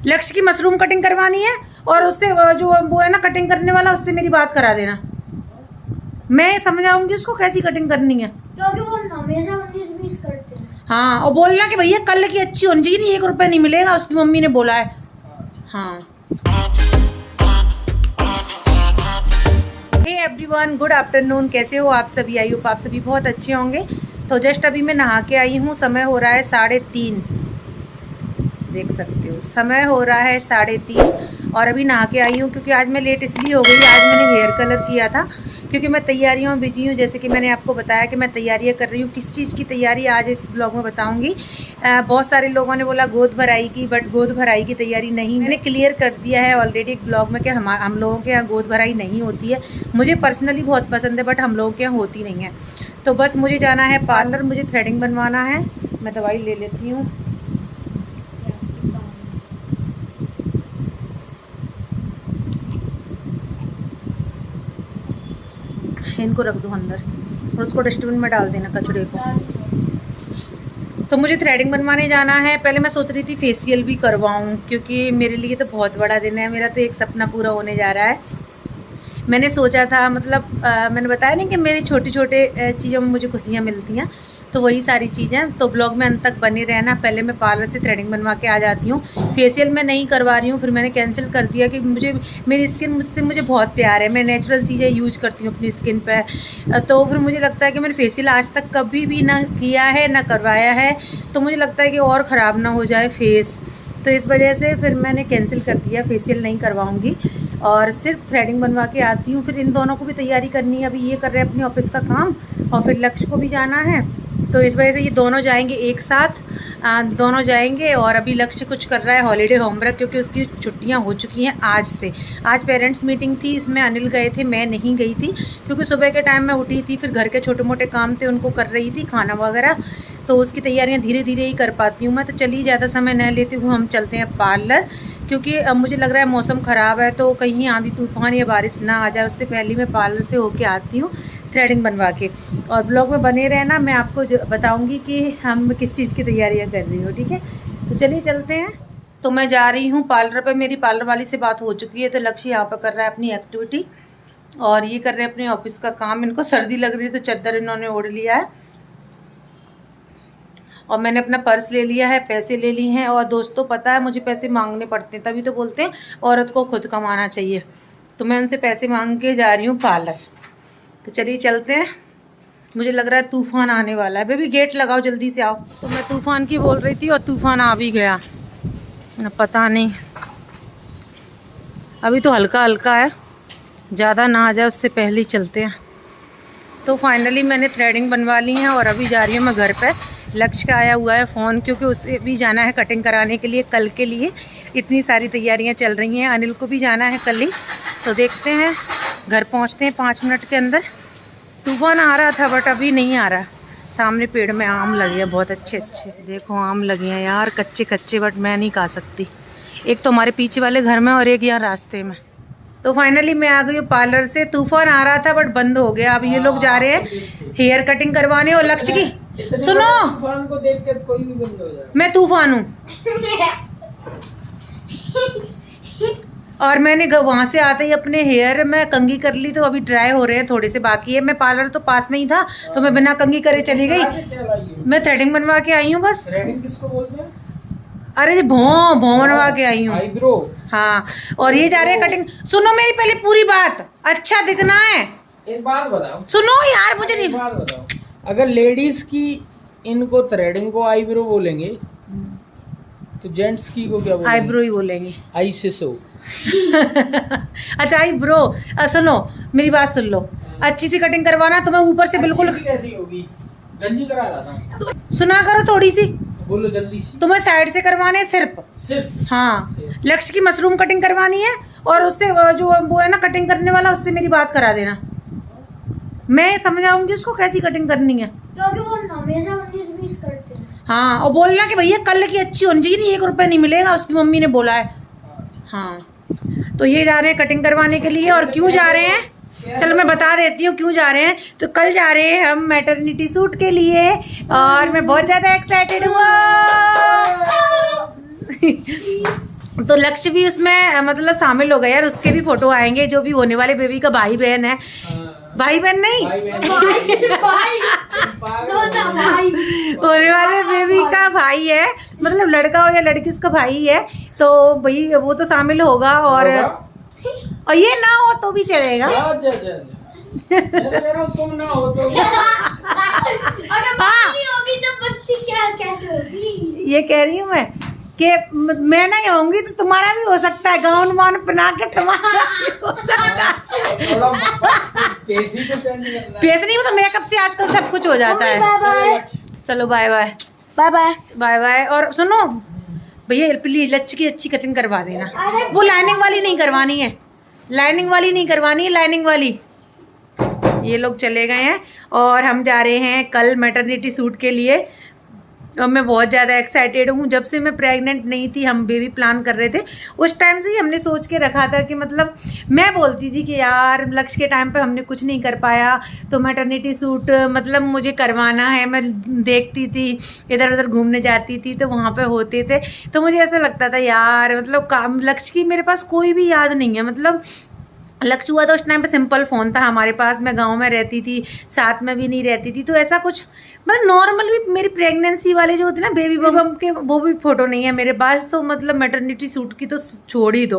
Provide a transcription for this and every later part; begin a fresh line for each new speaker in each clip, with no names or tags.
लक्ष्य की mushroom cutting करवानी है और उससे जो वो है ना कटिंग करने वाला, उससे मेरी बात करा देना। मैं समझाऊंगी उसको कैसी कटिंग करनी है,
क्योंकि वो हमेशा 19-20 करते हैं।
हाँ, और बोलना कि भैया कल की अच्छी होनी चाहिए, नहीं 1 रुपया नहीं मिलेगा, उसकी मम्मी ने बोला है। हाँ। Hey everyone, good afternoon. कैसे हो आप सभी? आई होप आप सभी बहुत अच्छे होंगे। तो जस्ट अभी मैं नहा के आई हूँ। समय हो रहा है 3:30, देख सकते हो समय हो रहा है 3:30 और अभी नहा के आई हूँ क्योंकि आज मैं लेट इसलिए हो गई, आज मैंने हेयर कलर किया था क्योंकि मैं तैयारियों में बिजी हूँ। जैसे कि मैंने आपको बताया कि मैं तैयारियाँ कर रही हूँ। किस चीज़ की तैयारी आज इस ब्लॉग में बताऊँगी। बहुत सारे लोगों ने बोला गोद भराई की, बट गोद भराई की तैयारी नहीं, मैंने क्लियर कर दिया है ऑलरेडी एक ब्लॉग में कि हम लोगों के यहाँ गोद भराई नहीं होती है। मुझे पर्सनली बहुत पसंद है बट हम लोगों के यहाँ होती नहीं है। तो बस मुझे जाना है पार्लर, मुझे थ्रेडिंग बनवाना है। मैं दवाई ले लेती हूँ। इनको रख दो अंदर और उसको डस्टबिन में डाल देना, कचड़े को। तो मुझे थ्रेडिंग बनवाने जाना है। पहले मैं सोच रही थी फेशियल भी करवाऊं क्योंकि मेरे लिए तो बहुत बड़ा दिन है, मेरा तो एक सपना पूरा होने जा रहा है। मैंने सोचा था, मतलब मैंने बताया नहीं कि मेरी छोटी छोटे चीज़ों में मुझे खुशियाँ मिलती हैं, तो वही सारी चीज़ें। तो ब्लॉग में अंत तक बने रहना। पहले मैं पार्लर से थ्रेडिंग बनवा के आ जाती हूँ। फेशियल मैं नहीं करवा रही हूँ, फिर मैंने कैंसिल कर दिया कि मेरी स्किन मुझे बहुत प्यार है, मैं नेचुरल चीज़ें यूज करती हूँ अपनी स्किन पे। तो फिर मुझे लगता है कि मैंने फेशियल आज तक कभी भी ना किया है ना करवाया है, तो मुझे लगता है कि और ख़राब ना हो जाए फेस, तो इस वजह से फिर मैंने कैंसिल कर दिया, फेशियल नहीं करवाऊंगी और सिर्फ थ्रेडिंग बनवा के आती हूँ। फिर इन दोनों को भी तैयारी करनी है, अभी ये कर रहे हैं अपने ऑफिस का काम और फिर लक्ष्य को भी जाना है, तो इस वजह से ये दोनों जाएंगे एक साथ। दोनों जाएंगे और अभी लक्ष्य कुछ कर रहा है हॉलीडे होमवर्क, क्योंकि उसकी छुट्टियां हो चुकी हैं आज से। आज पेरेंट्स मीटिंग थी, इसमें अनिल गए थे, मैं नहीं गई थी क्योंकि सुबह के टाइम मैं उठी थी, फिर घर के छोटे मोटे काम थे उनको कर रही थी, खाना वगैरह, तो उसकी तैयारियां धीरे धीरे ही कर पाती हूँ मैं। तो चलिए ज़्यादा समय न लेती हूँ, हम चलते हैं पार्लर, क्योंकि अब मुझे लग रहा है मौसम ख़राब है, तो कहीं आंधी तूफान या बारिश ना आ जाए, उससे पहले मैं पार्लर से होके आती हूँ थ्रेडिंग बनवा के। और ब्लॉग में बने रहना, मैं आपको बताऊँगी कि हम किस चीज़ की तैयारियाँ कर रही हूँ, ठीक है। तो चलिए चलते हैं। तो मैं जा रही हूँ पार्लर पर, मेरी पार्लर वाली से बात हो चुकी है। तो लक्ष्य यहाँ पर कर रहा है अपनी एक्टिविटी और ये कर रहे हैं अपने ऑफिस का काम। इनको सर्दी लग रही है तो चादर इन्होंने ओढ़ लिया है और मैंने अपना पर्स ले लिया है, पैसे ले लिए हैं। और दोस्तों पता है मुझे पैसे मांगने पड़ते हैं, तभी तो बोलते हैं औरत को खुद कमाना चाहिए। तो मैं उनसे पैसे मांग के जा रही हूँ पार्लर। तो चलिए चलते हैं। मुझे लग रहा है तूफान आने वाला है। बेबी गेट लगाओ, जल्दी से आओ। तो मैं तूफान की बोल रही थी और तूफान आ भी गया, पता नहीं, अभी तो हल्का हल्का है, ज़्यादा ना आ जाए उससे पहले ही चलते हैं। तो फाइनली मैंने थ्रेडिंग बनवा ली है और अभी जा रही हूँ मैं घर पे। लक्ष्य का आया हुआ है फ़ोन, क्योंकि उसे भी जाना है कटिंग कराने के लिए कल के लिए। इतनी सारी तैयारियां चल रही हैं, अनिल को भी जाना है कल ही। तो देखते हैं, घर पहुंचते हैं 5 मिनट के अंदर। तूफान आ रहा था बट अभी नहीं आ रहा। सामने पेड़ में आम लगे हैं बहुत अच्छे अच्छे, देखो आम लगे हैं यार, कच्चे कच्चे, बट मैं नहीं खा सकती। एक तो हमारे पीछे वाले घर में और एक यहाँ रास्ते में। तो फाइनली मैं आ गई हूँ पार्लर से। तूफान आ रहा था बट बंद हो गया। अब ये लोग जा रहे हैं हेयर कटिंग करवाने। और लक्ष्य की सुनो,
तूफान को देख कर कोई भी बंद हो जाए।
मैं तूफान हूँ और मैंने वहां से आते ही अपने हेयर में कंघी कर ली, तो अभी ड्राई हो रहे हैं, थोड़े से बाकी है। मैं पार्लर तो पास में ही था तो मैं बिना कंघी करे चली गई। मैं थ्रेडिंग बनवा के आई हूँ बस।
थ्रेडिंग किसको बोलते हैं?
अरे भौं बनवा के आई हूँ।
आईब्रो।
हाँ, और ये जा रहे हैं कटिंग। सुनो मेरी पहले पूरी बात, अच्छा दिखना है।
एक बात बताओ,
सुनो यार, मुझे नहीं।
एक बात बताओ, अगर लेडीज की इनको थ्रेडिंग को आईब्रो बोलेंगे तो जेंट्स की को क्या बोलेंगे?
आईब्रो ही बोलेंगे।
आई से सो।
अच्छा आईब्रो। सुनो मेरी बात सुन लो, अच्छी सी कटिंग करवाना तो मैं ऊपर से बिल्कुल।
अच्छी सी कैसी होगी? गंजी करा देता हूँ।
तो सुना करो थोड़ी सी,
बोलो जल्दी सी।
तुम्हें साइड से करवाने सिर्फ। हाँ, लक्ष्य की मशरूम कटिंग करवानी है और उससे जो वो है ना कटिंग करने वाला, उससे मेरी बात करा देना। मैं समझाऊंगी उसको कैसी कटिंग करनी है,
क्योंकि वो हमेशा 19-20 करते हैं।
हाँ, और बोलना कि भैया कल की अच्छी होनी चाहिए, नहीं 1 रुपया नहीं मिलेगा, उसकी मम्मी ने बोला है। हाँ, तो ये जा रहे हैं कटिंग करवाने के लिए। और क्यों जा रहे हैं, चलो मैं बता देती हूँ क्यों जा रहे हैं। तो कल जा रहे हैं हम मैटरनिटी सूट के लिए और मैं बहुत ज़्यादा एक्साइटेड हुआ। तो लक्ष्य भी उसमें मतलब शामिल हो गया यार, उसके भी फोटो आएंगे, जो भी होने वाले बेबी का भाई बहन है। भाई बहन नहीं, होने वाले बेबी का भाई है, मतलब लड़का हो या लड़की उसका भाई है, तो भाई वो तो शामिल होगा। और ये ना हो तो भी चलेगा।
तुम ना हो तो
अगर नहीं होगी तो बच्ची क्या कैसे होगी?
ये कह रही हूँ मैं कि मैं नहीं होंगी तो तुम्हारा भी हो सकता है, गाउन वाउन बना के तुम्हारा भी हो सकता है। पेश नहीं, वो तो मेकअप से आजकल सब कुछ हो जाता है।
बाय बाय
चलो bye bye
bye bye
bye bye. और सुनो भैया, प्लीज लच्ची की अच्छी कटिंग करवा देना। वो लाइनिंग वाली नहीं करवानी है, लाइनिंग वाली नहीं करवानी है, लाइनिंग वाली। ये लोग चले गए हैं और हम जा रहे हैं कल मैटरनिटी सूट के लिए। और मैं बहुत ज़्यादा एक्साइटेड हूँ। जब से मैं प्रेग्नेंट नहीं थी, हम बेबी प्लान कर रहे थे, उस टाइम से ही हमने सोच के रखा था कि मतलब मैं बोलती थी कि यार लक्ष्य के टाइम पे हमने कुछ नहीं कर पाया, तो मैटरनिटी सूट मतलब मुझे करवाना है। मैं देखती थी, इधर उधर घूमने जाती थी तो वहाँ पे होते थे, तो मुझे ऐसा लगता था यार मतलब काम लक्ष्य की मेरे पास कोई भी याद नहीं है। मतलब लक्ष्य हुआ तो उस टाइम पे सिंपल फ़ोन था हमारे पास, मैं गांव में रहती थी, साथ में भी नहीं रहती थी, तो ऐसा कुछ मतलब नॉर्मल भी मेरी प्रेगनेंसी वाले जो होते ना बेबी बम के, वो भी फ़ोटो नहीं है मेरे पास। तो मतलब मैटरनिटी सूट की तो छोड़ ही दो।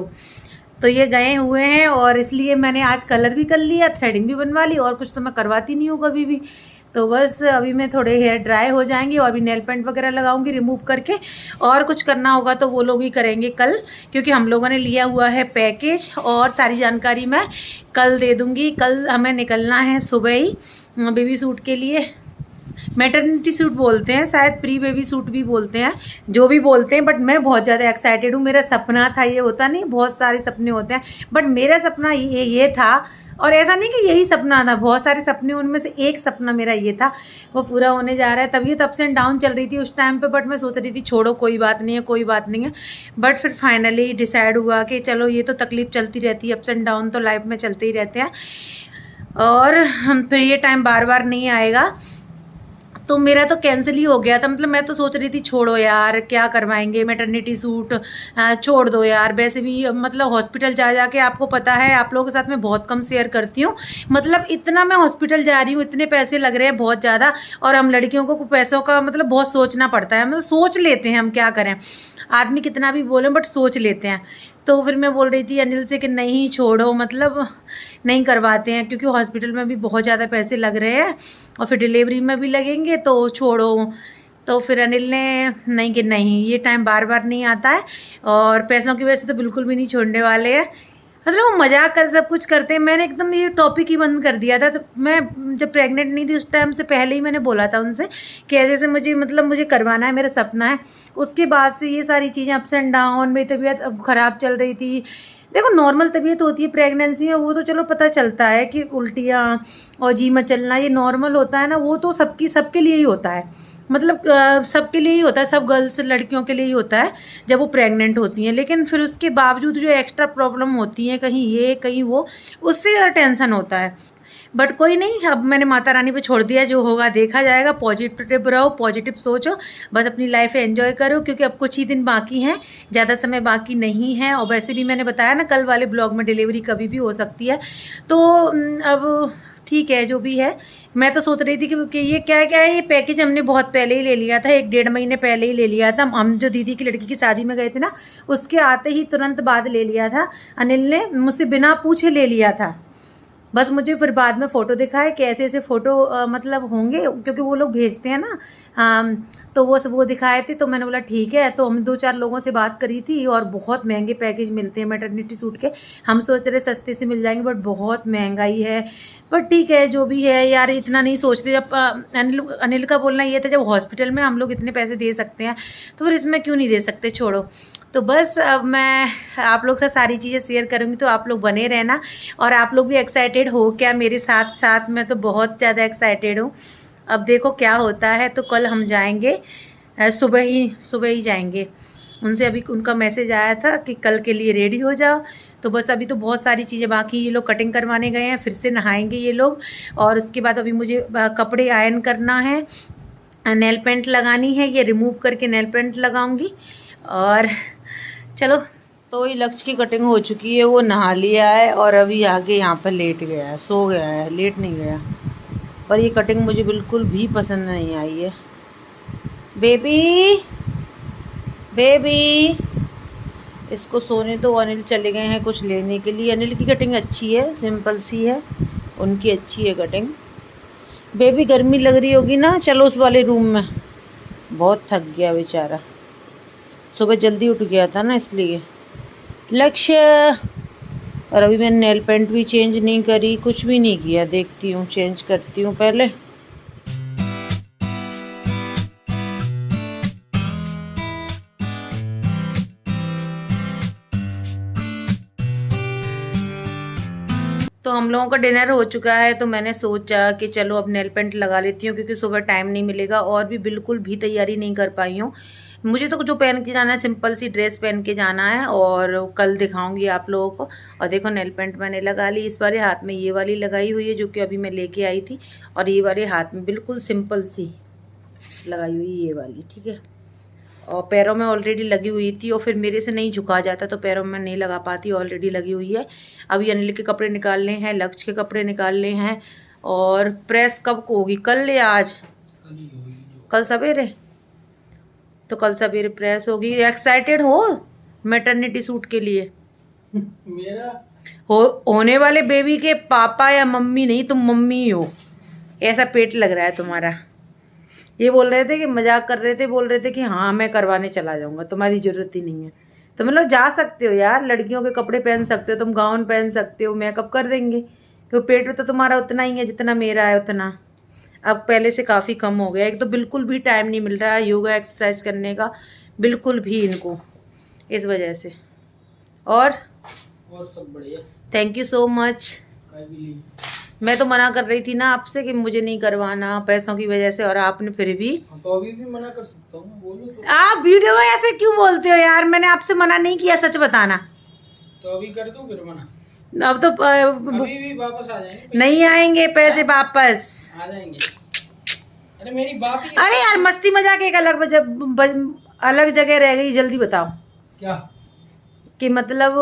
तो ये गए हुए हैं और इसलिए मैंने आज कलर भी कर लिया, थ्रेडिंग भी बनवा ली, और कुछ तो मैं करवाती नहीं हूँ कभी भी। तो बस अभी मैं थोड़े हेयर ड्राई हो जाएंगे और भी नेल पेंट वगैरह लगाऊंगी रिमूव करके, और कुछ करना होगा तो वो लोग ही करेंगे कल, क्योंकि हम लोगों ने लिया हुआ है पैकेज, और सारी जानकारी मैं कल दे दूंगी। कल हमें निकलना है सुबह ही बेबी सूट के लिए। मैटरनिटी सूट बोलते हैं शायद, प्री बेबी सूट भी बोलते हैं, जो भी बोलते हैं, बट मैं बहुत ज़्यादा एक्साइटेड हूँ। मेरा सपना था, ये होता नहीं बहुत सारे सपने होते हैं, बट मेरा सपना ये था। और ऐसा नहीं कि यही सपना था, बहुत सारे सपने, उनमें से एक सपना मेरा ये था, वो पूरा होने जा रहा है। तबीयत अप्स एंड डाउन चल रही थी उस टाइम पे, बट मैं सोच रही थी छोड़ो कोई बात नहीं है, कोई बात नहीं है। बट फिर फाइनली डिसाइड हुआ कि चलो ये तो तकलीफ़ चलती रहती है, अप्स एंड डाउन तो लाइफ में चलते ही रहते हैं, और फिर ये टाइम बार बार नहीं आएगा। तो मेरा तो कैंसिल ही हो गया था। मतलब मैं तो सोच रही थी छोड़ो यार, क्या करवाएंगे मैटरनिटी सूट, छोड़ दो यार। वैसे भी मतलब हॉस्पिटल जा जाके, आपको पता है, आप लोगों के साथ मैं बहुत कम शेयर करती हूँ, मतलब इतना मैं हॉस्पिटल जा रही हूँ, इतने पैसे लग रहे हैं बहुत ज़्यादा, और हम लड़कियों को पैसों का मतलब बहुत सोचना पड़ता है। मतलब सोच लेते हैं हम, क्या करें, आदमी कितना भी बोले बट सोच लेते हैं। तो फिर मैं बोल रही थी अनिल से कि नहीं छोड़ो, मतलब नहीं करवाते हैं, क्योंकि हॉस्पिटल में भी बहुत ज़्यादा पैसे लग रहे हैं और फिर डिलीवरी में भी लगेंगे, तो छोड़ो। तो फिर अनिल ने नहीं कि नहीं, ये टाइम बार बार नहीं आता है, और पैसों की वजह से तो बिल्कुल भी नहीं छोड़ने वाले हैं। मतलब वो मजाक कर सब कुछ करते हैं। मैंने एकदम ये टॉपिक ही बंद कर दिया था। तो मैं जब प्रेग्नेंट नहीं थी उस टाइम से पहले ही मैंने बोला था उनसे कि ऐसे ऐसे मुझे करवाना है, मेरा सपना है। उसके बाद से ये सारी चीज़ें अप्स एंड डाउन, मेरी तबीयत अब ख़राब चल रही थी। देखो नॉर्मल तबीयत होती है प्रेगनेंसी में, वो तो चलो पता चलता है कि उल्टियाँ और जी मचलना ये नॉर्मल होता है ना, वो तो सबके लिए ही होता है। मतलब सबके लिए ही होता है, सब गर्ल्स लड़कियों के लिए ही होता है जब वो प्रेग्नेंट होती हैं। लेकिन फिर उसके बावजूद जो एक्स्ट्रा प्रॉब्लम होती हैं, कहीं ये कहीं वो, उससे ज़्यादा टेंशन होता है। बट कोई नहीं, अब मैंने माता रानी पे छोड़ दिया, जो होगा देखा जाएगा। पॉजिटिव रहो, पॉजिटिव सोचो, बस अपनी लाइफ एंजॉय करो, क्योंकि अब कुछ ही दिन बाकी हैं, ज़्यादा समय बाकी नहीं है। और वैसे भी मैंने बताया ना कल वाले ब्लॉग में, डिलीवरी कभी भी हो सकती है। तो अब ठीक है जो भी है। मैं तो सोच रही थी कि ये क्या है, ये पैकेज हमने बहुत पहले ही ले लिया था, 1-1.5 महीने पहले ही ले लिया था। हम जो दीदी की लड़की की शादी में गए थे ना, उसके आते ही तुरंत बाद ले लिया था। अनिल ने मुझसे बिना पूछे ले लिया था। बस मुझे फिर बाद में फ़ोटो दिखाए कि ऐसे ऐसे फ़ोटो मतलब होंगे, क्योंकि वो लोग भेजते हैं ना, तो वो दिखाए थे। तो मैंने बोला ठीक है। तो हम 2-4 लोगों से बात करी थी, और बहुत महंगे पैकेज मिलते हैं मैटरनिटी सूट के। हम सोच रहे सस्ते से मिल जाएंगे, बट बहुत महंगाई है। पर ठीक है जो भी है यार, इतना नहीं सोचते। जब अनिल का बोलना ये था, जब हॉस्पिटल में हम लोग इतने पैसे दे सकते हैं तो फिर इसमें क्यों नहीं दे सकते, छोड़ो। तो बस अब मैं आप लोग से सारी चीज़ें शेयर करूँगी, तो आप लोग बने रहना। और आप लोग भी एक्साइटेड हो क्या मेरे साथ साथ? मैं तो बहुत ज़्यादा एक्साइटेड हूँ। अब देखो क्या होता है। तो कल हम जाएंगे, सुबह ही जाएंगे। उनसे अभी उनका मैसेज आया था कि कल के लिए रेडी हो जाओ। तो बस अभी तो बहुत सारी चीज़ें बाकी, ये लोग कटिंग करवाने गए हैं, फिर से नहाएंगे ये लोग, और उसके बाद अभी मुझे कपड़े आयरन करना है, नेल पेंट लगानी है, ये रिमूव करके नेल पेंट लगाऊंगी। और चलो तो ये लक्ष्य की कटिंग हो चुकी है, वो नहा लिया है और अभी आके यहाँ पर लेट गया है, सो गया है, लेट नहीं गया। पर ये कटिंग मुझे बिल्कुल भी पसंद नहीं आई है। बेबी बेबी, इसको सोने तो अनिल चले गए हैं कुछ लेने के लिए। अनिल की कटिंग अच्छी है, सिंपल सी है, उनकी अच्छी है कटिंग। बेबी गर्मी लग रही होगी ना, चलो उस वाले रूम में। बहुत थक गया बेचारा, सुबह जल्दी उठ गया था ना इसलिए। लक्ष्य, और अभी मैंने नेल पेंट भी चेंज नहीं करी, कुछ भी नहीं किया। देखती हूँ, चेंज करती हूँ पहले। तो हम लोगों का डिनर हो चुका है, तो मैंने सोचा कि चलो अब नेल पेंट लगा लेती हूँ, क्योंकि सुबह टाइम नहीं मिलेगा और भी बिल्कुल भी तैयारी नहीं कर पाई हूँ। मुझे तो जो पहन के जाना है, सिंपल सी ड्रेस पहन के जाना है, और कल दिखाऊंगी आप लोगों को। और देखो नेल पेंट मैंने लगा ली। इस बार हाथ में ये वाली लगाई हुई है जो कि अभी मैं लेके आई थी, और ये वाली हाथ में बिल्कुल सिंपल सी लगाई हुई ये वाली, ठीक है। और पैरों में ऑलरेडी लगी हुई थी, और फिर मेरे से नहीं झुका जाता तो पैरों में नहीं लगा पाती, ऑलरेडी लगी हुई है। अभी अनिल के कपड़े निकालने हैं, लक्ष्य के कपड़े निकालने हैं। और प्रेस कब को होगी, कल या आज? कल सवेरे। तो कल सवेरे प्रेस होगी। एक्साइटेड हो मैटरनिटी सूट के लिए?
मेरा
होने वाले बेबी के पापा या मम्मी नहीं, तुम मम्मी ही हो, ऐसा पेट लग रहा है तुम्हारा। ये बोल रहे थे कि मजाक कर रहे थे, बोल रहे थे कि हाँ मैं करवाने चला जाऊंगा, तुम्हारी ज़रूरत ही नहीं है। तो मतलब जा सकते हो यार, लड़कियों के कपड़े पहन सकते हो, तुम गाउन पहन सकते हो, मेकअप कर देंगे, क्योंकि पेट तो तुम्हारा उतना ही है जितना मेरा है उतना। अब पहले से काफ़ी कम हो गया। एक तो बिल्कुल भी टाइम नहीं मिल रहा है योगा एक्सरसाइज करने का, बिल्कुल भी इनको, इस वजह से। और
सब बढ़िया,
थैंक यू सो मच। मैं तो मना कर रही थी ना आपसे कि मुझे नहीं करवाना पैसों की वजह से, और आपने फिर भी।
तो अभी भी मना कर सकता हूँ, बोलो तो।
आप वीडियो में ऐसे क्यों बोलते हो यार, मैंने आपसे मना नहीं किया, सच बताना।
तो अभी कर दूं फिर मना?
अब तो
अभी भी वापस आ जाएंगे?
नहीं आएंगे पैसे वापस,
आ जाएंगे। अरे मेरी बात ही।
अरे यार मस्ती मजाक एक अलग जगह रह गई। जल्दी बताओ
क्या
कि मतलब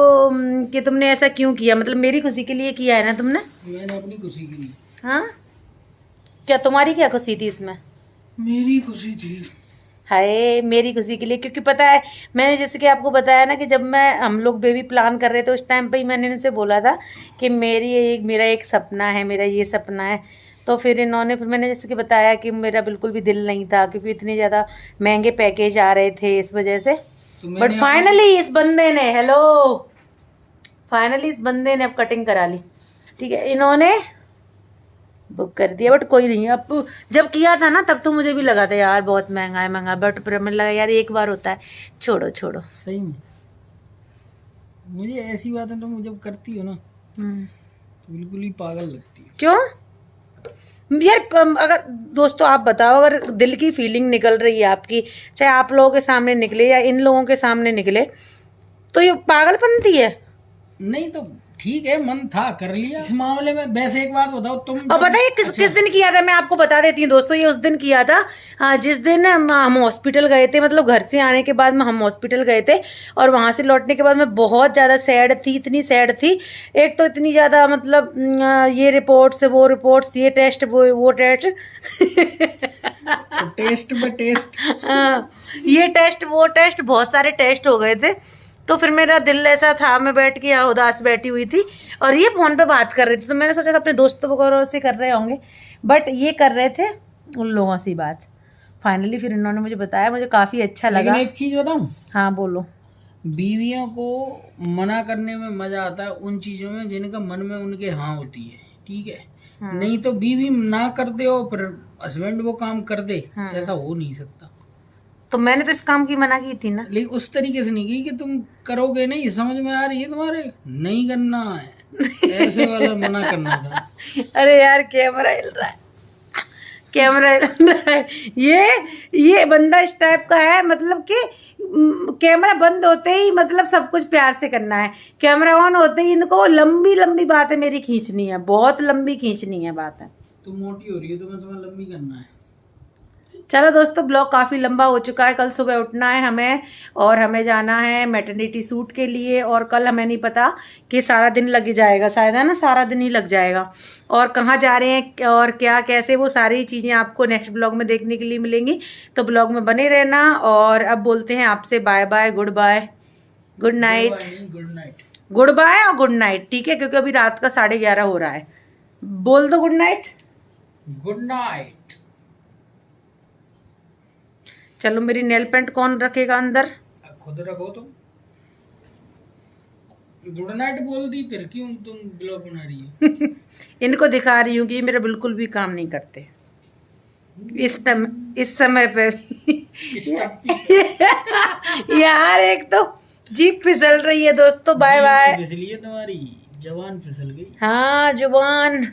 कि तुमने ऐसा क्यों किया, मतलब मेरी खुशी के लिए किया है ना तुमने?
मैंने अपनी खुशी के लिए।
हाँ, क्या तुम्हारी क्या खुशी थी इसमें?
मेरी खुशी थी।
हाय, मेरी खुशी के लिए, क्योंकि पता है मैंने जैसे कि आपको बताया ना कि जब हम लोग बेबी प्लान कर रहे थे उस टाइम पे ही मैंने इनसे बोला था कि मेरा एक सपना है, मेरा ये सपना है। तो फिर मैंने जैसे कि बताया कि मेरा बिल्कुल भी दिल नहीं था, क्योंकि इतने ज़्यादा महंगे पैकेज आ रहे थे इस वजह से। बट फाइनली इस बंदे ने इस बंदे ने अब कटिंग करा ली, ठीक है, इन्होंने बुक कर दिया। बट कोई नहीं, अब जब किया था ना तब तो मुझे भी लगा था यार बहुत महंगा है, बट फिर मुझे लगा यार एक बार होता है, छोड़ो।
सही में मुझे ऐसी बातें तो मुझे करती हो ना तो बिल्कुल ही पागल लगती है।
क्यों यार? अगर दोस्तों आप बताओ, अगर दिल की फीलिंग निकल रही है आपकी, चाहे आप लोगों के सामने निकले या इन लोगों के सामने निकले, तो ये पागलपंती है?
नहीं तो ठीक है, मन था कर लिया इस मामले में। वैसे एक बात बताओ तुम,
और बताइए किस दिन किया था, मैं आपको बता देती हूँ दोस्तों। ये उस दिन किया था जिस दिन हम हॉस्पिटल गए थे, मतलब घर से आने के बाद में हम हॉस्पिटल गए थे, और वहाँ से लौटने के बाद मैं बहुत ज़्यादा सैड थी, इतनी सैड थी। एक तो इतनी ज़्यादा मतलब ये रिपोर्ट्स वो रिपोर्ट्स, ये टेस्ट वो टेस्ट
तो टेस्ट में टेस्ट
ये टेस्ट वो टेस्ट, बहुत सारे टेस्ट हो गए थे। तो फिर मेरा दिल ऐसा था, मैं बैठ के यहाँ उदास बैठी हुई थी और ये फ़ोन पे बात कर रही थी, तो मैंने सोचा था अपने दोस्तों वगैरह से कर रहे होंगे, बट ये कर रहे थे उन लोगों से बात। फाइनली फिर इन्होंने मुझे बताया, मुझे काफ़ी अच्छा लगा।
लेकिन एक चीज़ बताऊँ?
हाँ बोलो।
बीवियों को मना करने में मज़ा आता है उन चीज़ों में जिनका मन में उनके हाँ होती है, ठीक है। नहीं तो बीवी ना कर दे और फिर हस्बैंड वो काम कर दे, ऐसा हो नहीं सकता।
तो मैंने तो इस काम की मना की थी ना,
लेकिन उस तरीके से नहीं की कि तुम करोगे नहीं, समझ में आ रही है तुम्हारे, नहीं करना है, ऐसे वाला मना करना था।
अरे यार कैमरा हिल रहा है, कैमरा हिल रहा है। ये बंदा इस टाइप का है, मतलब कि कैमरा बंद होते ही मतलब सब कुछ प्यार से करना है, कैमरा ऑन होते ही इनको लंबी लंबी बातें मेरी खींचनी है, बहुत लंबी खींचनी है बातें।
तुम मोटी हो रही है, तुम्हें लंबी करना है।
चलो दोस्तों, ब्लॉग काफ़ी लंबा हो चुका है। कल सुबह उठना है हमें और हमें जाना है मैटरनिटी सूट के लिए। और कल हमें नहीं पता कि सारा दिन लग जाएगा, शायद है ना, सारा दिन ही लग जाएगा। और कहाँ जा रहे हैं और क्या कैसे, वो सारी चीज़ें आपको नेक्स्ट ब्लॉग में देखने के लिए मिलेंगी। तो ब्लॉग में बने रहना। और अब बोलते हैं आपसे bye bye, goodbye, good night,
good night,
goodbye और गुड नाइट, ठीक है, क्योंकि अभी रात का 11:30 हो रहा है। बोल दो गुड नाइट।
Good night.
चलो, मेरी नेल पेंट कौन रखेगा अंदर?
खुद रखो तुम। गुड नाइट बोल दी, फिर क्यों तुम ब्लॉग बना रही हो?
इनको दिखा रही हूँ कि ये मेरा बिल्कुल भी काम नहीं करते इस समय पे यार, एक तो जीप फिसल रही है दोस्तों। Bye bye.
इसलिए तुम्हारी जवान फिसल गई।
हाँ, जुबान।